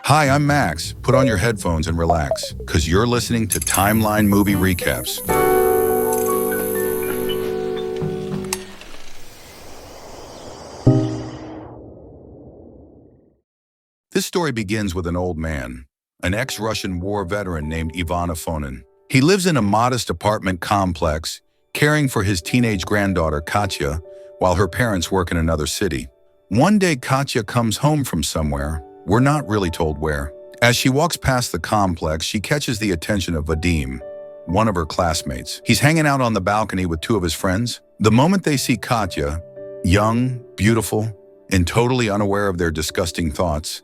Hi, I'm Max. Put on your headphones and relax, because you're listening to Timeline Movie Recaps. This story begins with an old man, an ex-Russian war veteran named Ivan Afonin. He lives in a modest apartment complex, caring for his teenage granddaughter Katya, while her parents work in another city. One day, Katya comes home from somewhere. We're not really told where. As she walks past the complex, she catches the attention of Vadim, one of her classmates. He's hanging out on the balcony with two of his friends. The moment they see Katya, young, beautiful, and totally unaware of their disgusting thoughts,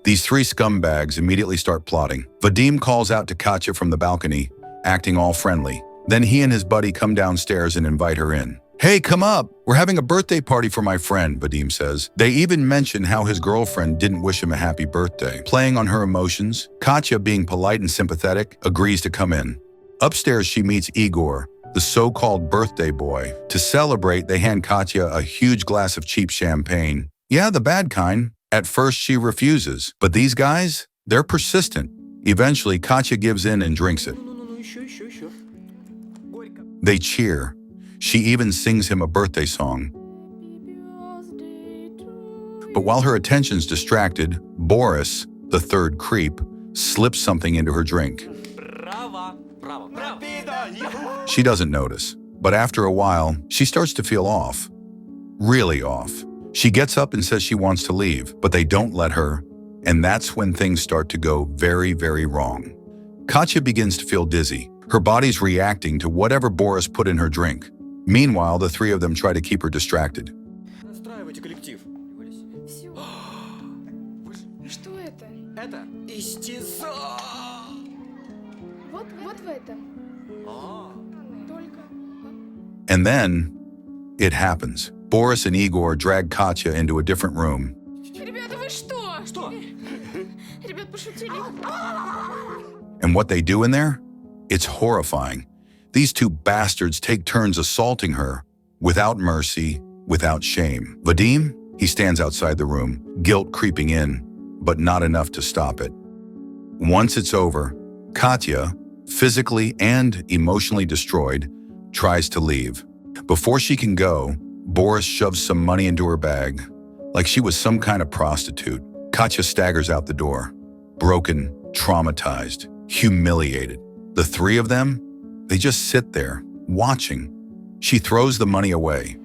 these three scumbags immediately start plotting. Vadim calls out to Katya from the balcony, acting all friendly. Then he and his buddy come downstairs and invite her in. "Hey, come up! We're having a birthday party for my friend," Vadim says. They even mention how his girlfriend didn't wish him a happy birthday. Playing on her emotions, Katya, being polite and sympathetic, agrees to come in. Upstairs, she meets Igor, the so-called birthday boy. To celebrate, they hand Katya a huge glass of cheap champagne. Yeah, the bad kind. At first, she refuses. But these guys, they're persistent. Eventually, Katya gives in and drinks it. They cheer. She even sings him a birthday song. But while her attention's distracted, Boris, the third creep, slips something into her drink. She doesn't notice, but after a while, she starts to feel off. Really off. She gets up and says she wants to leave, but they don't let her, and that's when things start to go very, very wrong. Katya begins to feel dizzy. Her body's reacting to whatever Boris put in her drink. Meanwhile, the three of them try to keep her distracted. And then, it happens. Boris and Igor drag Katya into a different room. And what they do in there? It's horrifying. These two bastards take turns assaulting her, without mercy, without shame. Vadim, he stands outside the room, guilt creeping in, but not enough to stop it. Once it's over, Katya, physically and emotionally destroyed, tries to leave. Before she can go, Boris shoves some money into her bag, like she was some kind of prostitute. Katya staggers out the door, broken, traumatized, humiliated. The three of them, they just sit there, watching. She throws the money away.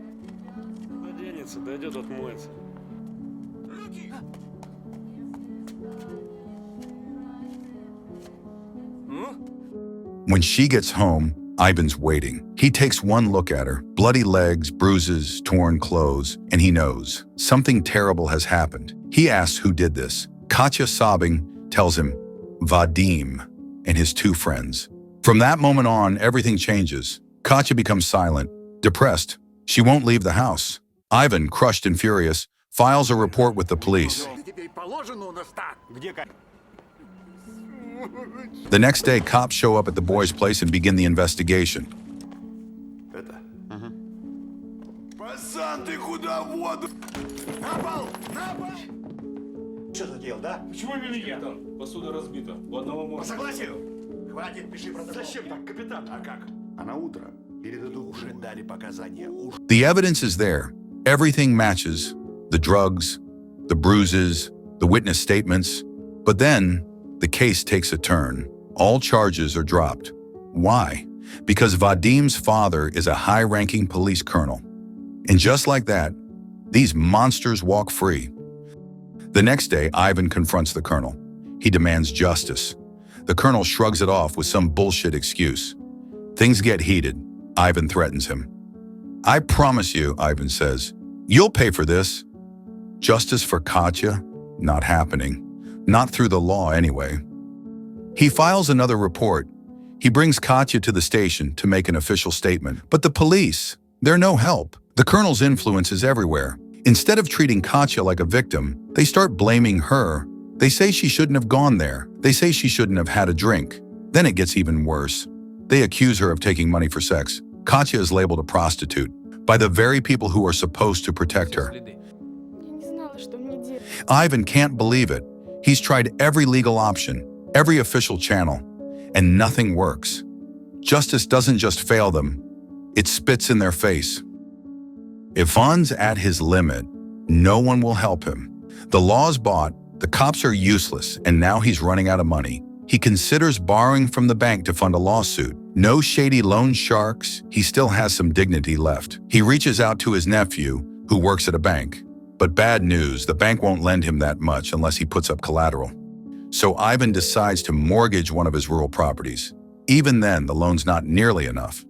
When she gets home, Ivan's waiting. He takes one look at her, bloody legs, bruises, torn clothes, and he knows something terrible has happened. He asks who did this. Katya, sobbing, tells him, Vadim and his two friends. From that moment on, everything changes. Katya becomes silent, depressed. She won't leave the house. Ivan, crushed and furious, files a report with the police. The next day, cops show up at the boy's place and begin the investigation. The evidence is there. Everything matches. The drugs, the bruises, the witness statements. But then, the case takes a turn. All charges are dropped. Why? Because Vadim's father is a high-ranking police colonel. And just like that, these monsters walk free. The next day, Ivan confronts the colonel. He demands justice. The colonel shrugs it off with some bullshit excuse. Things get heated. Ivan threatens him. "I promise you," Ivan says, "you'll pay for this." Justice for Katya? Not happening. Not through the law, anyway. He files another report. He brings Katya to the station to make an official statement. But the police, they're no help. The colonel's influence is everywhere. Instead of treating Katya like a victim, they start blaming her. They say she shouldn't have gone there. They say she shouldn't have had a drink. Then it gets even worse. They accuse her of taking money for sex. Katya is labeled a prostitute by the very people who are supposed to protect her. Ivan can't believe it. He's tried every legal option, every official channel, and nothing works. Justice doesn't just fail them, it spits in their face. Ivan's at his limit. No one will help him. The law's bought, the cops are useless, and now he's running out of money. He considers borrowing from the bank to fund a lawsuit. No shady loan sharks, he still has some dignity left. He reaches out to his nephew, who works at a bank. But bad news, the bank won't lend him that much unless he puts up collateral. So Ivan decides to mortgage one of his rural properties. Even then, the loan's not nearly enough.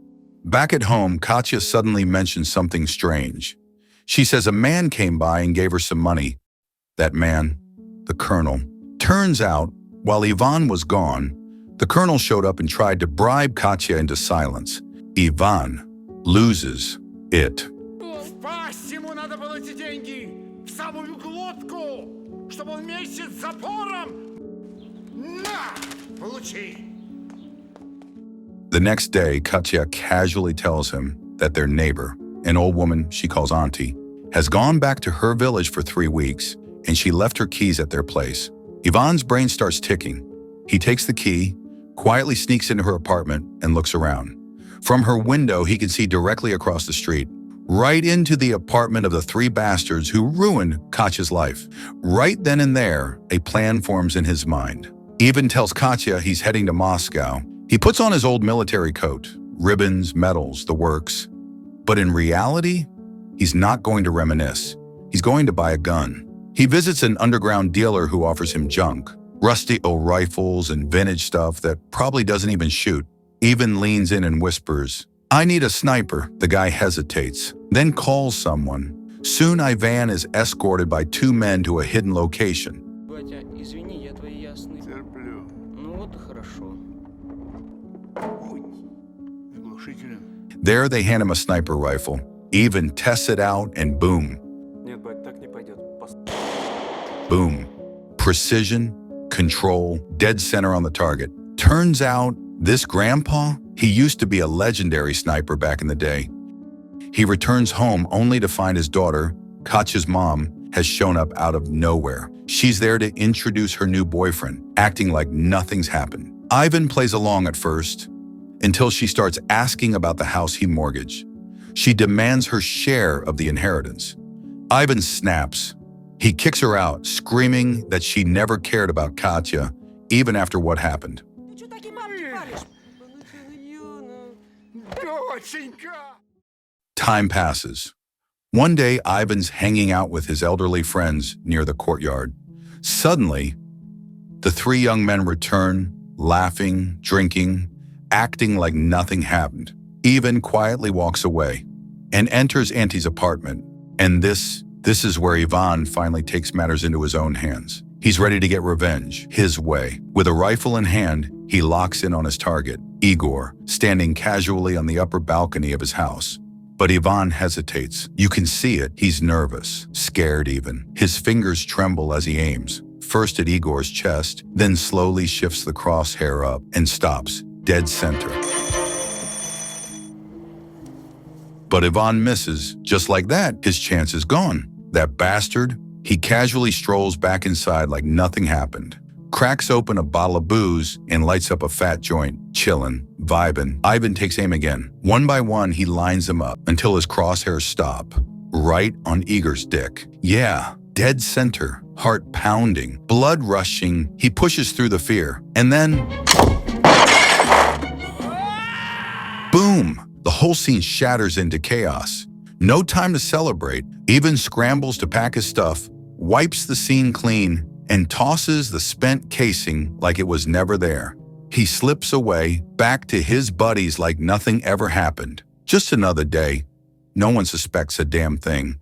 Back at home, Katya suddenly mentions something strange. She says a man came by and gave her some money. That man, the colonel. Turns out, while Ivan was gone, the colonel showed up and tried to bribe Katya into silence. Ivan loses it. The next day, Katya casually tells him that their neighbor, an old woman she calls Auntie, has gone back to her village for 3 weeks, and she left her keys at their place. Ivan's brain starts ticking. He takes the key, quietly sneaks into her apartment, and looks around. From her window, he can see directly across the street, right into the apartment of the 3 bastards who ruined Katya's life. Right then and there, a plan forms in his mind. Ivan tells Katya he's heading to Moscow. He puts on his old military coat, ribbons, medals, the works. But in reality, he's not going to reminisce. He's going to buy a gun. He visits an underground dealer who offers him junk, rusty old rifles and vintage stuff that probably doesn't even shoot. Ivan leans in and whispers, "I need a sniper." The guy hesitates, then calls someone. Soon Ivan is escorted by 2 men to a hidden location. There they hand him a sniper rifle. Ivan tests it out and boom. Boom. Precision, control, dead center on the target. Turns out, this grandpa, he used to be a legendary sniper back in the day. He returns home only to find his daughter, Katya's mom, has shown up out of nowhere. She's there to introduce her new boyfriend, acting like nothing's happened. Ivan plays along at first, until she starts asking about the house he mortgaged. She demands her share of the inheritance. Ivan snaps. He kicks her out, screaming that she never cared about Katya, even after what happened. Time passes. One day, Ivan's hanging out with his elderly friends near the courtyard. Suddenly, the 3 young men return, laughing, drinking, acting like nothing happened. Ivan quietly walks away and enters Auntie's apartment. And this is where Ivan finally takes matters into his own hands. He's ready to get revenge, his way. With a rifle in hand, he locks in on his target, Igor, standing casually on the upper balcony of his house. But Ivan hesitates. You can see it. He's nervous, scared even. His fingers tremble as he aims, first at Igor's chest, then slowly shifts the crosshair up and stops, dead center. But Ivan misses. Just like that, his chance is gone. That bastard, he casually strolls back inside like nothing happened, cracks open a bottle of booze and lights up a fat joint, chillin', vibin'. Ivan takes aim again. One by one, he lines them up until his crosshairs stop, right on Igor's dick. Yeah, dead center, heart pounding, blood rushing. He pushes through the fear, and then boom! The whole scene shatters into chaos. No time to celebrate. Ivan scrambles to pack his stuff, wipes the scene clean, and tosses the spent casing like it was never there. He slips away, back to his buddies like nothing ever happened. Just another day. No one suspects a damn thing.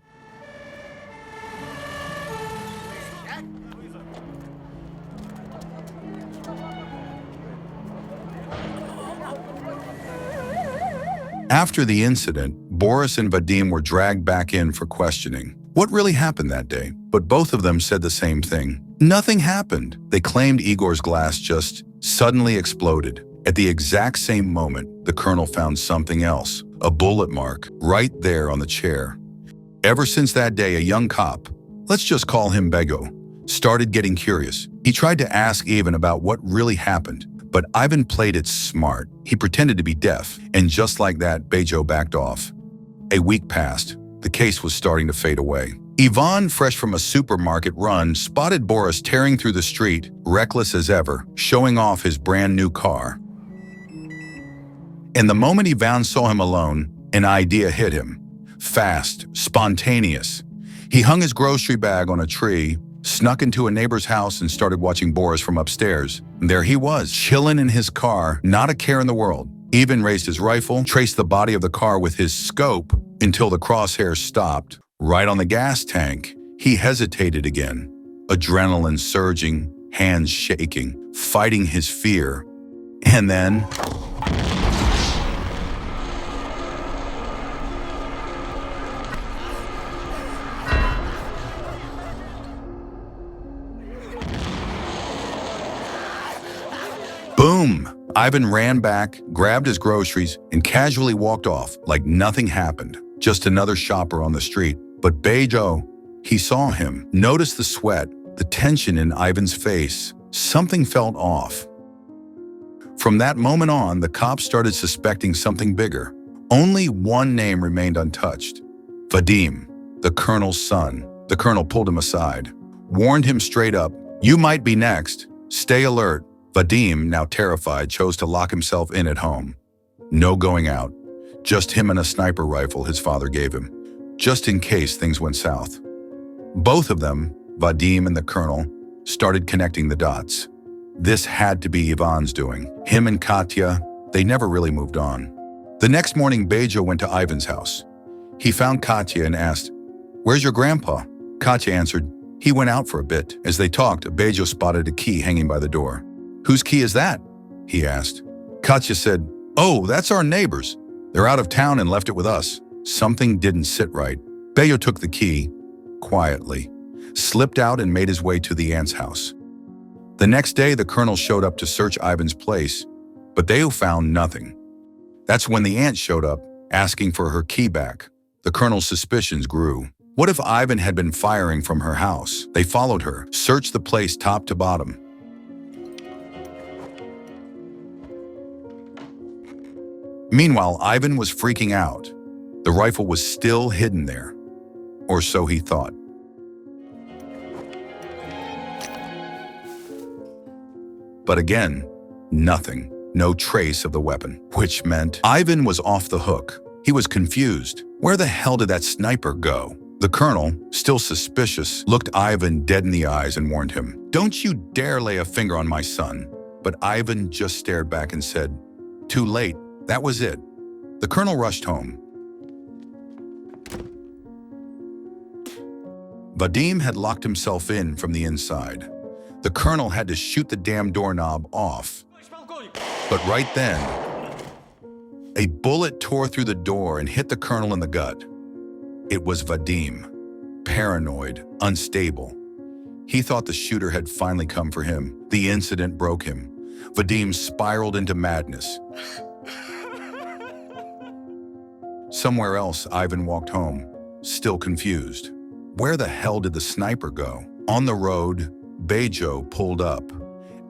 After the incident, Boris and Vadim were dragged back in for questioning. What really happened that day? But both of them said the same thing. Nothing happened. They claimed Igor's glass just suddenly exploded. At the exact same moment, the colonel found something else, a bullet mark, right there on the chair. Ever since that day, a young cop, let's just call him Bego, started getting curious. He tried to ask Ivan about what really happened, but Ivan played it smart. He pretended to be deaf, and just like that, Bejo backed off. A week passed. The case was starting to fade away. Ivan, fresh from a supermarket run, spotted Boris tearing through the street, reckless as ever, showing off his brand new car. And the moment Ivan saw him alone, an idea hit him. Fast, spontaneous. He hung his grocery bag on a tree, snuck into a neighbor's house, and started watching Boris from upstairs. And there he was, chilling in his car, not a care in the world. Ivan raised his rifle, traced the body of the car with his scope until the crosshairs stopped. Right on the gas tank, he hesitated again. Adrenaline surging, hands shaking, fighting his fear. And then... boom! Ivan ran back, grabbed his groceries, and casually walked off like nothing happened. Just another shopper on the street. But Bejo, he saw him, noticed the sweat, the tension in Ivan's face. Something felt off. From that moment on, the cops started suspecting something bigger. Only one name remained untouched. Vadim, the colonel's son. The colonel pulled him aside, warned him straight up, "You might be next. Stay alert." Vadim, now terrified, chose to lock himself in at home. No going out. Just him and a sniper rifle his father gave him, just in case things went south. Both of them, Vadim and the colonel, started connecting the dots. This had to be Ivan's doing. Him and Katya, they never really moved on. The next morning, Bejo went to Ivan's house. He found Katya and asked, "Where's your grandpa?" Katya answered, "He went out for a bit." As they talked, Bejo spotted a key hanging by the door. "Whose key is that?" he asked. Katya said, "Oh, that's our neighbors. They're out of town and left it with us." Something didn't sit right. Bejo took the key, quietly, slipped out and made his way to the aunt's house. The next day, the colonel showed up to search Ivan's place, but they found nothing. That's when the aunt showed up, asking for her key back. The colonel's suspicions grew. What if Ivan had been firing from her house? They followed her, searched the place top to bottom. Meanwhile, Ivan was freaking out. The rifle was still hidden there, or so he thought. But again, nothing, no trace of the weapon, which meant Ivan was off the hook. He was confused. Where the hell did that sniper go? The colonel, still suspicious, looked Ivan dead in the eyes and warned him, "Don't you dare lay a finger on my son." But Ivan just stared back and said, "Too late." That was it. The colonel rushed home. Vadim had locked himself in from the inside. The colonel had to shoot the damn doorknob off. But right then, a bullet tore through the door and hit the colonel in the gut. It was Vadim, paranoid, unstable. He thought the shooter had finally come for him. The incident broke him. Vadim spiraled into madness. Somewhere else, Ivan walked home, still confused. Where the hell did the sniper go? On the road, Bejo pulled up,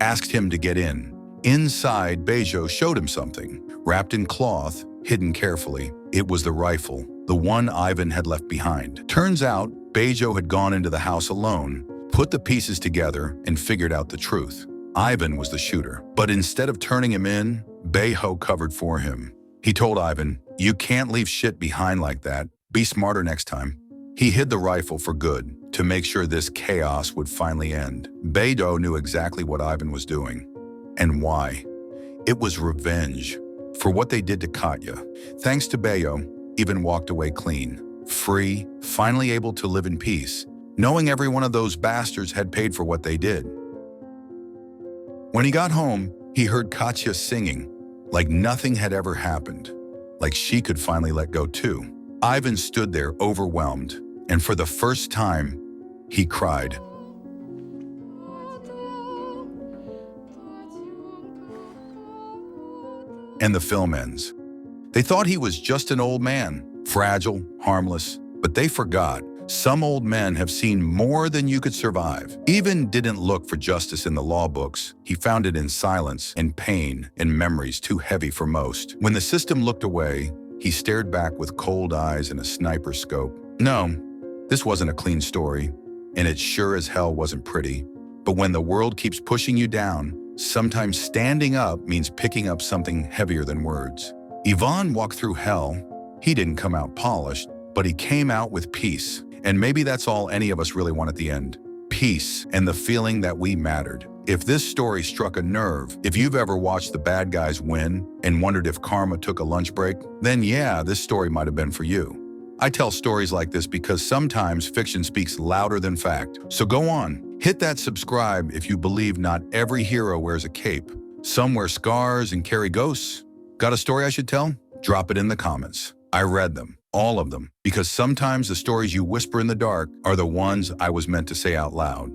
asked him to get in. Inside, Bejo showed him something, wrapped in cloth, hidden carefully. It was the rifle, the one Ivan had left behind. Turns out, Bejo had gone into the house alone, put the pieces together, and figured out the truth. Ivan was the shooter. But instead of turning him in, Bejo covered for him. He told Ivan, "You can't leave shit behind like that. Be smarter next time." He hid the rifle for good, to make sure this chaos would finally end. Bejo knew exactly what Ivan was doing, and why. It was revenge for what they did to Katya. Thanks to Bejo, Ivan walked away clean, free, finally able to live in peace, knowing every one of those bastards had paid for what they did. When he got home, he heard Katya singing, like nothing had ever happened, like she could finally let go too. Ivan stood there overwhelmed, and for the first time, he cried. And the film ends. They thought he was just an old man, fragile, harmless, but they forgot Some old men have seen more than you could survive. Even didn't look for justice in the law books. He found it in silence, in pain, in memories too heavy for most. When the system looked away, he stared back with cold eyes and a sniper scope. No, this wasn't a clean story, and it sure as hell wasn't pretty. But when the world keeps pushing you down, sometimes standing up means picking up something heavier than words. Ivan walked through hell. He didn't come out polished, but he came out with peace. And maybe that's all any of us really want at the end. Peace and the feeling that we mattered. If this story struck a nerve, if you've ever watched the bad guys win and wondered if karma took a lunch break, then yeah, this story might have been for you. I tell stories like this because sometimes fiction speaks louder than fact. So go on, hit that subscribe if you believe not every hero wears a cape. Some wear scars and carry ghosts. Got a story I should tell? Drop it in the comments. I read them, all of them, because sometimes the stories you whisper in the dark are the ones I was meant to say out loud.